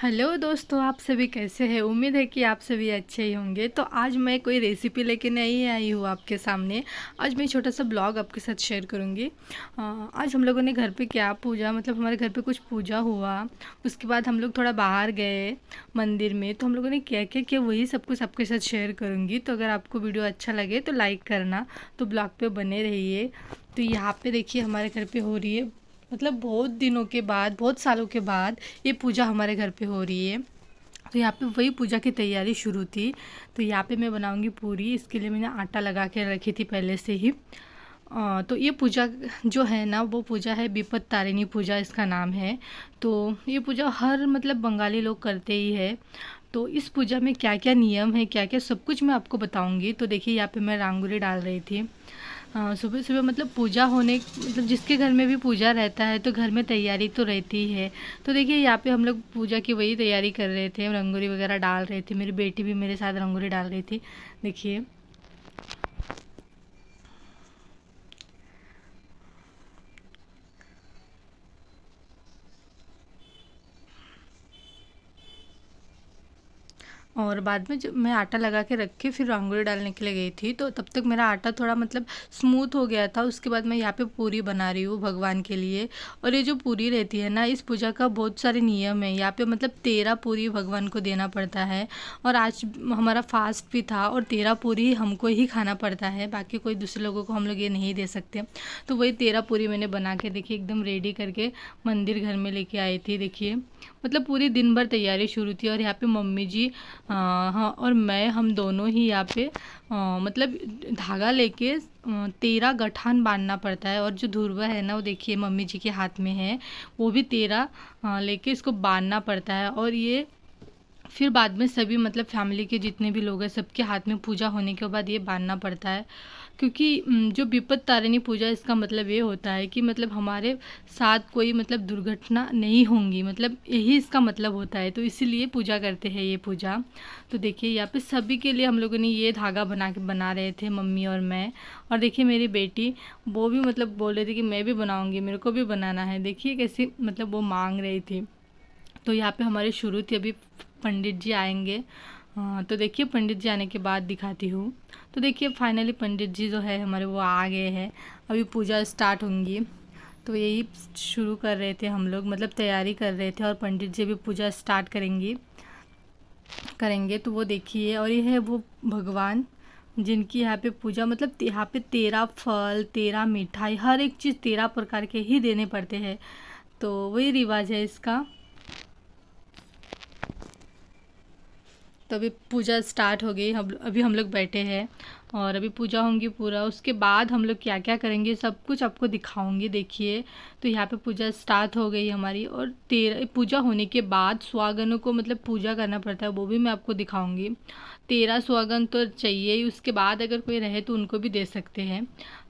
Hello दोस्तों, आप सभी कैसे हैं। उम्मीद है कि आप सभी अच्छे ही होंगे। तो आज मैं कोई रेसिपी लेके नहीं आई हूँ आपके सामने। आज मैं छोटा सा ब्लॉग आपके साथ शेयर करूँगी। आज हम लोगों ने घर पे क्या पूजा, मतलब हमारे घर पे कुछ पूजा हुआ। उसके बाद हम लोग थोड़ा बाहर गए मंदिर में, तो हम लोगों ने क्या क्या किया वही सब कुछ आपके साथ शेयर करूँगी। तो अगर आपको वीडियो अच्छा लगे तो लाइक करना, तो ब्लॉग पे बने रहिए। तो यहाँ पे देखिए हमारे घर पे हो रही है, मतलब बहुत दिनों के बाद, बहुत सालों के बाद ये पूजा हमारे घर पे हो रही है। तो यहाँ पे वही पूजा की तैयारी शुरू थी। तो यहाँ पे मैं बनाऊंगी पूरी। इसके लिए मैंने आटा लगा के रखी थी पहले से ही। तो ये पूजा जो है ना, वो पूजा है विपत्त तारिणी पूजा, इसका नाम है। तो ये पूजा हर मतलब बंगाली लोग करते ही है। तो इस पूजा में क्या क्या नियम है, क्या क्या सब कुछ मैं आपको बताऊंगी। तो देखिए यहाँ पे मैं रंगोली डाल रही थी। सुबह सुबह मतलब पूजा होने, मतलब जिसके घर में भी पूजा रहता है तो घर में तैयारी तो रहती ही है। तो देखिए यहाँ पे हम लोग पूजा की वही तैयारी कर रहे थे, रंगोली वगैरह डाल रहे थे। मेरी बेटी भी मेरे साथ रंगोली डाल रही थी, देखिए। और बाद में जब मैं आटा लगा के रख के फिर रंगोली डालने के लिए गई थी, तो तब तक मेरा आटा थोड़ा मतलब स्मूथ हो गया था। उसके बाद मैं यहाँ पे पूरी बना रही हूँ भगवान के लिए। और ये जो पूरी रहती है ना, इस पूजा का बहुत सारे नियम है। यहाँ पे मतलब 13 पूरी भगवान को देना पड़ता है। और आज हमारा फास्ट भी था, और 13 पूरी हमको ही खाना पड़ता है, बाकी कोई दूसरे लोगों को हम लोग ये नहीं दे सकते। तो वही 13 पूरी मैंने बना के देखिए एकदम रेडी करके मंदिर घर में लेके आई थी, देखिए। मतलब पूरी दिन भर तैयारी शुरू थी। और यहाँ पे मम्मी जी, हाँ, और मैं, हम दोनों ही यहाँ पे मतलब धागा लेके 13 गठान बांधना पड़ता है। और जो धुरवा है ना, वो देखिए मम्मी जी के हाथ में है, वो भी 13 लेके इसको बांधना पड़ता है। और ये फिर बाद में सभी मतलब फैमिली के जितने भी लोग हैं सबके हाथ में पूजा होने के बाद ये बांधना पड़ता है। क्योंकि जो विपत्त तारिणी पूजा, इसका मतलब ये होता है कि मतलब हमारे साथ कोई मतलब दुर्घटना नहीं होंगी, मतलब यही इसका मतलब होता है। तो इसीलिए पूजा करते हैं ये पूजा। तो देखिए यहाँ पे सभी के लिए हम लोगों ने ये धागा बना रहे थे, मम्मी और मैं। और देखिए मेरी बेटी, वो भी मतलब बोल रही थी कि मैं भी बनाऊंगी, मेरे को भी बनाना है। देखिए कैसी मतलब वो मांग रही थी। तो यहाँ पे हमारे शुरू थी, अभी पंडित जी आएंगे। हाँ, तो देखिए पंडित जी आने के बाद दिखाती हूँ। तो देखिए फाइनली पंडित जी जो है हमारे, वो आ गए हैं। अभी पूजा स्टार्ट होंगी। तो यही शुरू कर रहे थे हम लोग, मतलब तैयारी कर रहे थे। और पंडित जी भी पूजा स्टार्ट करेंगे। तो वो देखिए, और ये है वो भगवान जिनकी यहाँ पे पूजा, मतलब यहाँ पे 13 फल, 13 मिठाई, हर एक चीज़ 13 प्रकार के ही देने पड़ते हैं। तो वही रिवाज है इसका। तो अभी पूजा स्टार्ट हो गई, हम अभी हम लोग बैठे हैं। और अभी पूजा होंगी पूरा, उसके बाद हम लोग क्या क्या करेंगे सब कुछ आपको दिखाऊंगी, देखिए। तो यहाँ पे पूजा स्टार्ट हो गई हमारी। और 13 पूजा होने के बाद सुहागनों को मतलब पूजा करना पड़ता है, वो भी मैं आपको दिखाऊंगी। 13 सुहागन तो चाहिए ही, उसके बाद अगर कोई रहे तो उनको भी दे सकते हैं।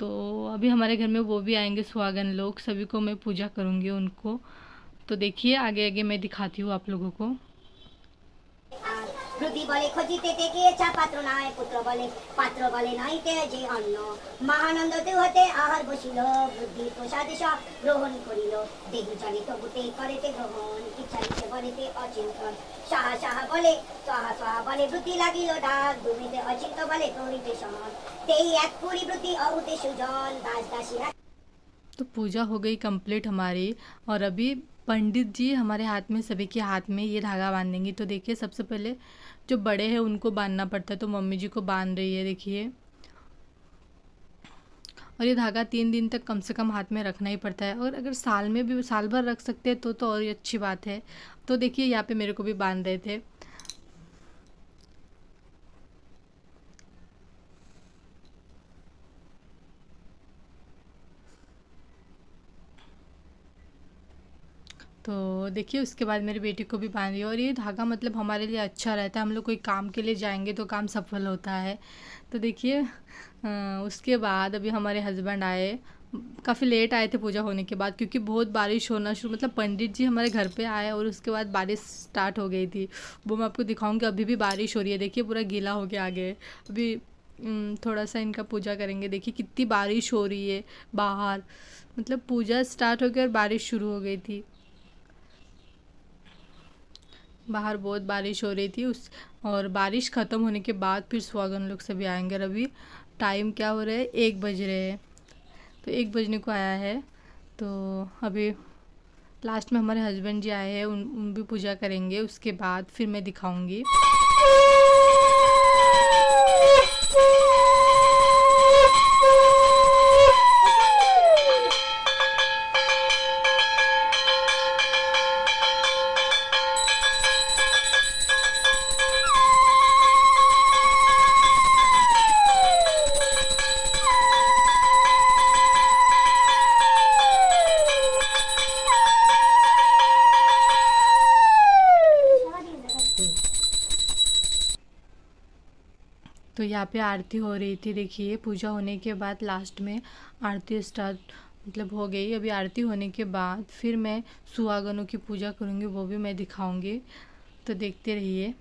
तो अभी हमारे घर में वो भी आएंगे सुहागन लोग, सभी को मैं पूजा करूँगी उनको। तो देखिए आगे आगे मैं दिखाती हूँ आप लोगों को। বৃদ্ধি বলে খোঁজিতে গিয়েছা পাত্র নাই, পুত্র বলে পাত্র বলে নাইতে যে অন্ন। মহানন্দতে হতে আহার বসিল, বুদ্ধি প্রসাদে সব গ্রহণ করিল। দেহু চলিত ভূতে করেতে গ্রহণ, ইচ্ছালিতে বলেতে অচিন্তন। সাহা সাহা বলে সাহা সাহা বলে বৃদ্ধি লাগিল ডাক, দুমিতে অচিন্ত বলে করিতে সহন। তেই এক পরিবৃত্তি অহুতে সুজন, দাস দাসীরা। तो पूजा हो गई कंप्लीट हमारी। और अभी पंडित जी हमारे हाथ में, सभी के हाथ में ये धागा बांधेंगी। तो देखिए सबसे पहले जो बड़े हैं उनको बांधना पड़ता है, तो मम्मी जी को बांध रही है, देखिए। और ये धागा 3 दिन तक कम से कम हाथ में रखना ही पड़ता है। और अगर साल में भी, साल भर रख सकते हैं तो और ही अच्छी बात है। तो देखिए यहाँ पे मेरे को भी बांध रहे थे। तो देखिए उसके बाद मेरी बेटी को भी बांधी। और ये धागा मतलब हमारे लिए अच्छा रहता है, हम लोग कोई काम के लिए जाएंगे तो काम सफल होता है। तो देखिए उसके बाद अभी हमारे हस्बैंड आए, काफ़ी लेट आए थे पूजा होने के बाद, क्योंकि बहुत बारिश होना शुरू, मतलब पंडित जी हमारे घर पे आए और उसके बाद बारिश स्टार्ट हो गई थी। वो मैं आपको दिखाऊंगी। अभी भी बारिश हो रही है, देखिए पूरा गीला हो के आ गए। अभी थोड़ा सा इनका पूजा करेंगे, देखिए कितनी बारिश हो रही है बाहर। मतलब पूजा स्टार्ट हो गई और बारिश शुरू हो गई थी। बाहर बहुत बारिश हो रही थी उस और बारिश ख़त्म होने के बाद फिर सुहागन लोग सभी आएंगे। और अभी टाइम क्या हो रहा है, 1 बज रहे हैं, तो 1 बजने को आया है। तो अभी लास्ट में हमारे हस्बैंड जी आए हैं, उन भी पूजा करेंगे, उसके बाद फिर मैं दिखाऊंगी। तो यहाँ पे आरती हो रही थी, देखिए पूजा होने के बाद लास्ट में आरती स्टार्ट मतलब हो गई। अभी आरती होने के बाद फिर मैं सुहागनों की पूजा करूँगी, वो भी मैं दिखाऊंगी, तो देखते रहिए।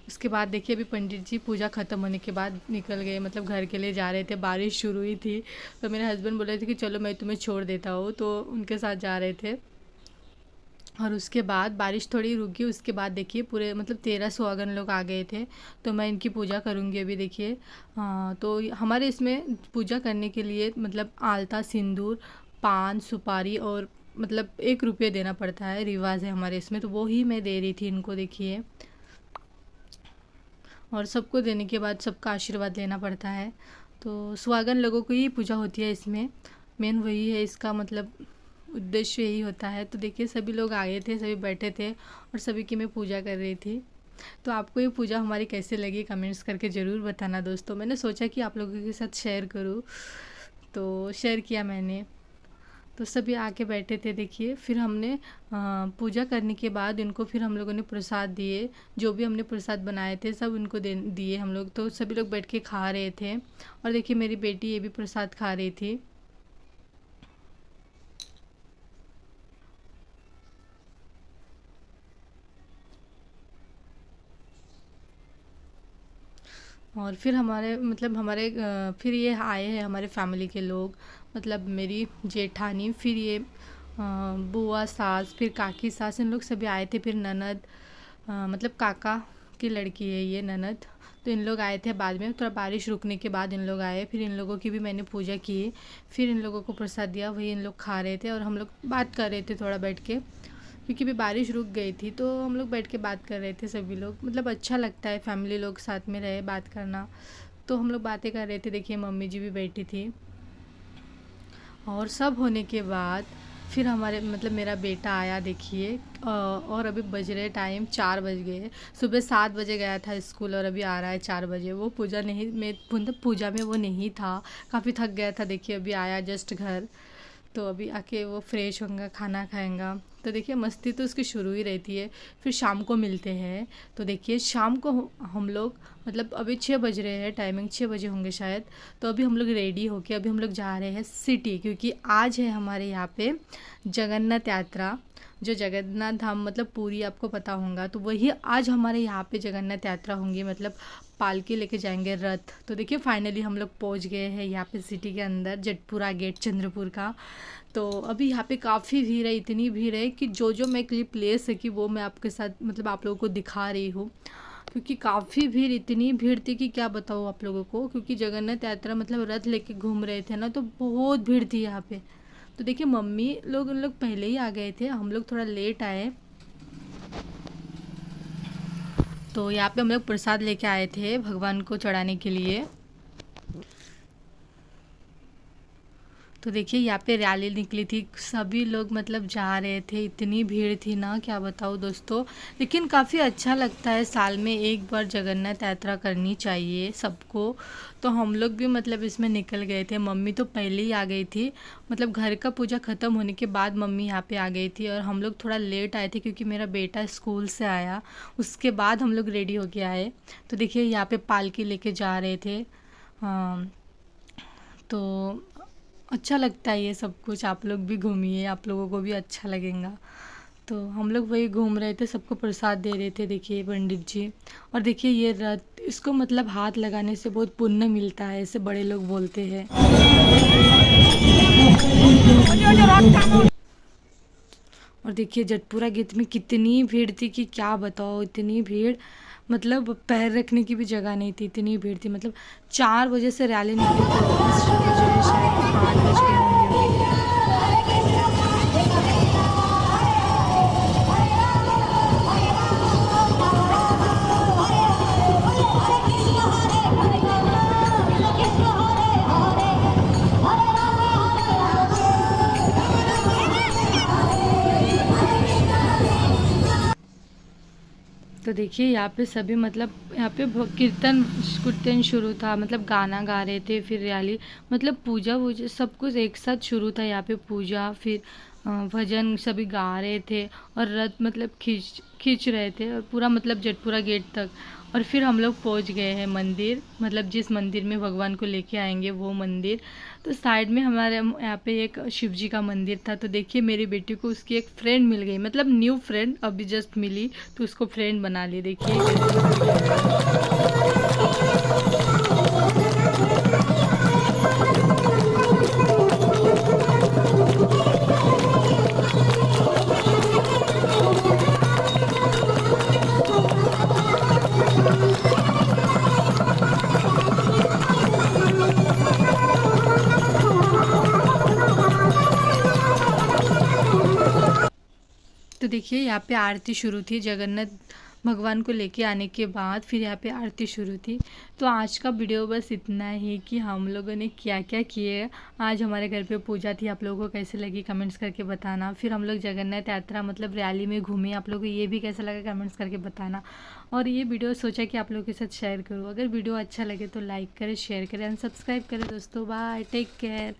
उसके बाद देखिए अभी पंडित जी पूजा ख़त्म होने के बाद निकल गए, मतलब घर के लिए जा रहे थे। बारिश शुरू हुई थी तो मेरे हस्बैंड बोल रहे थे कि चलो मैं तुम्हें छोड़ देता हूँ, तो उनके साथ जा रहे थे। और उसके बाद बारिश थोड़ी रुकी, उसके बाद देखिए पूरे मतलब 13 सुहागन लोग आ गए थे, तो मैं इनकी पूजा करूँगी अभी देखिए। तो हमारे इसमें पूजा करने के लिए मतलब आलता, सिंदूर, पान, सुपारी और मतलब 1 रुपये देना पड़ता है, रिवाज है हमारे इसमें, तो वो ही मैं दे रही थी इनको देखिए। और सबको देने के बाद सबका आशीर्वाद लेना पड़ता है। तो सुहागन लोगों की ही पूजा होती है इसमें, मेन वही है, इसका मतलब उद्देश्य यही होता है। तो देखिए सभी लोग आए थे, सभी बैठे थे और सभी की मैं पूजा कर रही थी। तो आपको ये पूजा हमारी कैसे लगी कमेंट्स करके ज़रूर बताना दोस्तों। मैंने सोचा कि आप लोगों के साथ शेयर करूँ, तो शेयर किया मैंने। तो सभी आके बैठे थे देखिए। फिर हमने पूजा करने के बाद इनको फिर हम लोगों ने प्रसाद दिए, जो भी हमने प्रसाद बनाए थे सब उनको दिए हम लोग। तो सभी लोग बैठ के खा रहे थे और देखिए मेरी बेटी ये भी प्रसाद खा रही थी। और फिर फिर ये आए हैं हमारे फैमिली के लोग, मतलब मेरी जेठानी, फिर ये बुआ सास, फिर काकी सास, इन लोग सभी आए थे। फिर ननद, मतलब काका की लड़की है ये ननद, तो इन लोग आए थे बाद में, थोड़ा बारिश रुकने के बाद इन लोग आए। फिर इन लोगों की भी मैंने पूजा की, फिर इन लोगों को प्रसाद दिया, वही इन लोग खा रहे थे और हम लोग बात कर रहे थे थोड़ा बैठ के, क्योंकि भी बारिश रुक गई थी तो हम लोग बैठ के बात कर रहे थे सभी लोग। मतलब अच्छा लगता है फैमिली लोग साथ में रहे बात करना, तो हम लोग बातें कर रहे थे। देखिए मम्मी जी भी बैठी थी। और सब होने के बाद फिर हमारे मतलब मेरा बेटा आया देखिए। और अभी बज रहे टाइम 4 बज गए। सुबह 7 बजे गया था स्कूल और अभी आ रहा है 4 बजे। वो पूजा नहीं में मतलब पूजा में वो नहीं था, काफ़ी थक गया था देखिए। अभी आया जस्ट घर, तो अभी आके वो फ्रेश होगा, खाना खाएगा। तो देखिए मस्ती तो उसकी शुरू ही रहती है। फिर शाम को मिलते हैं। तो देखिए शाम को हम लोग मतलब अभी 6 बज रहे हैं, टाइमिंग 6 बजे होंगे शायद। तो अभी हम लोग रेडी होके अभी हम लोग जा रहे हैं सिटी, क्योंकि आज है हमारे यहाँ पे जगन्नाथ यात्रा। जो जगन्नाथ धाम मतलब पूरी आपको पता होगा, तो वही आज हमारे यहाँ पे जगन्नाथ यात्रा होंगी, मतलब पालकी लेके जाएंगे रथ। तो देखिए फाइनली हम लोग पहुँच गए हैं यहाँ पे सिटी के अंदर, जटपुरा गेट चंद्रपुर का। तो अभी यहाँ पे काफ़ी भीड़ है, इतनी भीड़ है कि जो मैं क्लिप ले सकी वो मैं आपके साथ मतलब आप लोगों को दिखा रही हूँ, क्योंकि काफ़ी भीड़, इतनी भीड़ थी कि क्या बताऊँ आप लोगों को। क्योंकि जगन्नाथ यात्रा मतलब रथ लेके घूम रहे थे ना, तो बहुत भीड़ थी यहाँ पे। तो देखिए मम्मी लोग उन लोग पहले ही आ गए थे, हम लोग थोड़ा लेट आए। तो यहाँ पे हम लोग प्रसाद लेके आए थे भगवान को चढ़ाने के लिए। तो देखिए यहाँ पे रैली निकली थी, सभी लोग मतलब जा रहे थे, इतनी भीड़ थी ना क्या बताऊँ दोस्तों। लेकिन काफ़ी अच्छा लगता है, साल में एक बार जगन्नाथ यात्रा करनी चाहिए सबको। तो हम लोग भी मतलब इसमें निकल गए थे। मम्मी तो पहले ही आ गई थी, मतलब घर का पूजा ख़त्म होने के बाद मम्मी यहाँ पे आ गई थी। और हम लोग थोड़ा लेट आए थे क्योंकि मेरा बेटा स्कूल से आया, उसके बाद हम लोग रेडी होके आए। तो देखिए यहाँ पे पालकी लेके जा रहे थे। तो अच्छा लगता है ये सब कुछ। आप लोग भी घूमिए, आप लोगों को भी अच्छा लगेगा। तो हम लोग वही घूम रहे थे, सबको प्रसाद दे रहे थे देखिए पंडित जी। और देखिए ये रथ, इसको मतलब हाथ लगाने से बहुत पुण्य मिलता है, ऐसे बड़े लोग बोलते हैं। और देखिए जटपुरा गेट में कितनी भीड़ थी कि क्या बताओ, इतनी भीड़, मतलब पैर रखने की भी जगह नहीं थी, इतनी भीड़ थी। मतलब 4 बजे से रैली निकली थी, इस जो है शायद 8 बज गए होंगे अभी। तो देखिए यहाँ पे सभी मतलब यहाँ पे कीर्तन कीर्तन शुरू था, मतलब गाना गा रहे थे, फिर रैली, मतलब पूजा वूजा सब कुछ एक साथ शुरू था। यहाँ पे पूजा, फिर भजन सभी गा रहे थे, और रथ मतलब खींच रहे थे, और पूरा मतलब जटपुरा गेट तक। और फिर हम लोग पहुँच गए हैं मंदिर, मतलब जिस मंदिर में भगवान को लेके आएंगे वो मंदिर। तो साइड में हमारे यहाँ पे एक शिव जी का मंदिर था। तो देखिए मेरी बेटी को उसकी एक फ्रेंड मिल गई, मतलब न्यू फ्रेंड अभी जस्ट मिली, तो उसको फ्रेंड बना ली। देखिए तो देखिए यहाँ पे आरती शुरू थी, जगन्नाथ भगवान को लेके आने के बाद फिर यहाँ पे आरती शुरू थी। तो आज का वीडियो बस इतना ही कि हम लोगों ने क्या क्या किए। आज हमारे घर पे पूजा थी, आप लोगों को कैसे लगी कमेंट्स करके बताना। फिर हम लोग जगन्नाथ यात्रा मतलब रैली में घूमे, आप लोगों को ये भी कैसा लगा कमेंट्स करके बताना। और ये वीडियो सोचा कि आप लोगों के साथ शेयर करूँ। अगर वीडियो अच्छा लगे तो लाइक करें, शेयर करें एंड सब्सक्राइब करें दोस्तों। Bye, take care.